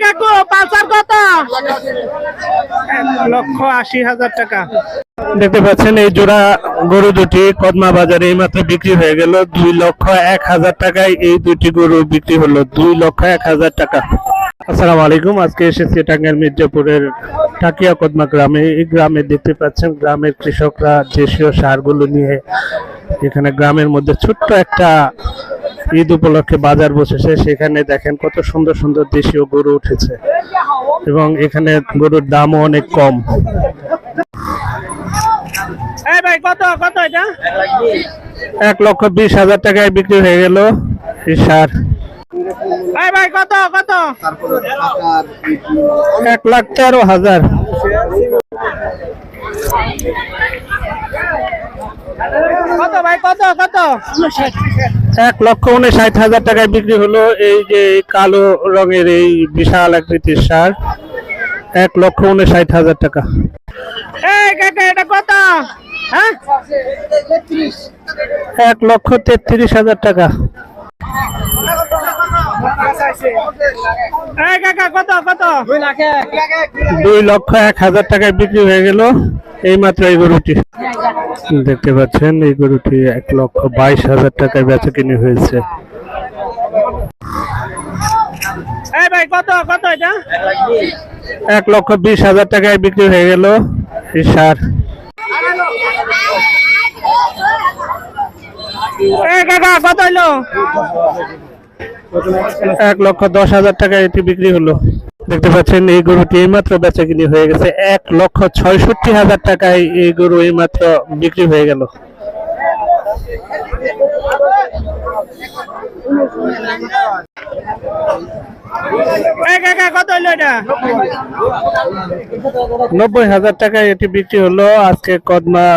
কাকু পালসার কত? 1,80,000 টাকা। দেখতে পাচ্ছেন এই জোড়া গরু দুটি কদমা বাজারে এই মাত্র বিক্রি হয়ে গেল 2,01,000 টাকায়। এই দুটি গরু বিক্রি হলো 2,01,000 টাকা। আসসালামু আলাইকুম। আজকে এসেছি টাঙ্গাইল মির্জাপুরের টাকিয়া কদমা গ্রামে। এই গ্রামে দেখতে পাচ্ছেন গ্রামের কৃষকরা দেশীয় সারগুলো নিয়ে এখানে গ্রামের মধ্যে ছোট্ট একটা ঈদ উপলক্ষে বাজার বসেছে। সেখানে দেখেন কত সুন্দর সুন্দর দেশীয় গরু উঠেছে এবং এখানে গরুর দামও অনেক কম। ভাই কত কত এটা? 1,20,000 টাকায় বিক্রি হয়ে গেল এই সার। ভাই কত কত? 1,13,000। কত ভাই কত কত? 1,59,000 টাকায় বিক্রি হলো এই যে কালো রঙের এই বিশাল আকৃতির সার। 1,59,000 টাকা। কাকা এটা কত? 1,33,000 টাকা। কাকা কত কত? 2,01,000 টাকায় বিক্রি হয়ে গেল এই মাত্র এই গরুটি। দেখতে পাচ্ছেন এই গরুটি 1,22,000 টাকায় বেচা কিনে হয়েছে। ভাই কত কত এটা? 1,20,000 টাকায় বিক্রি হয়ে গেল এই সার। কাকা কত হইলো? 1,10,000 টাকায় এটি বিক্রি হলো। দেখতে পাচ্ছেন এই গরুটি এইমাত্র বেচা কিনে হয়ে গেছে 1,66,000 টাকায়। এই গরু এইমাত্র বিক্রি হয়ে গেল। কত হইলো এটা? 90,000 টাকায় এটি বিক্রি হলো আজকে কদমা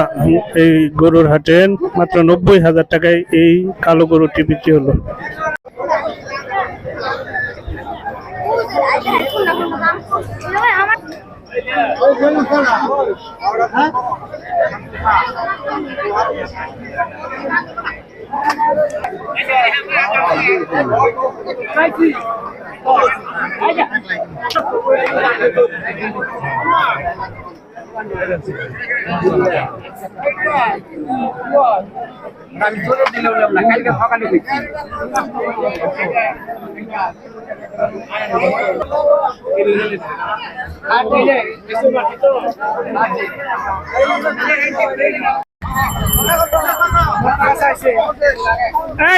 এই গরুর হাটে। মাত্র 90,000 টাকায় এই কালো গরুটি বিক্রি হলো। আমি চলে দিলাম না, কালকে সকালে দেখছি।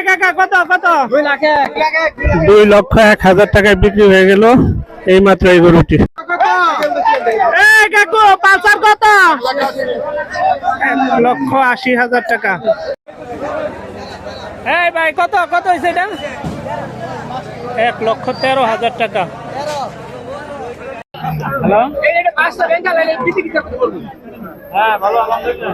কাকা কত কত? 2,01,000 টাকায় বিক্রি হয়ে গেল এই মাত্র এই গরুটি। কাকু পালসার কত? 1,80,000 টাকা। ভাই কত কত হয়েছে এটা? 1,13,000 টাকা। হ্যালো, হ্যাঁ ভালো আলহামদুলিল্লাহ।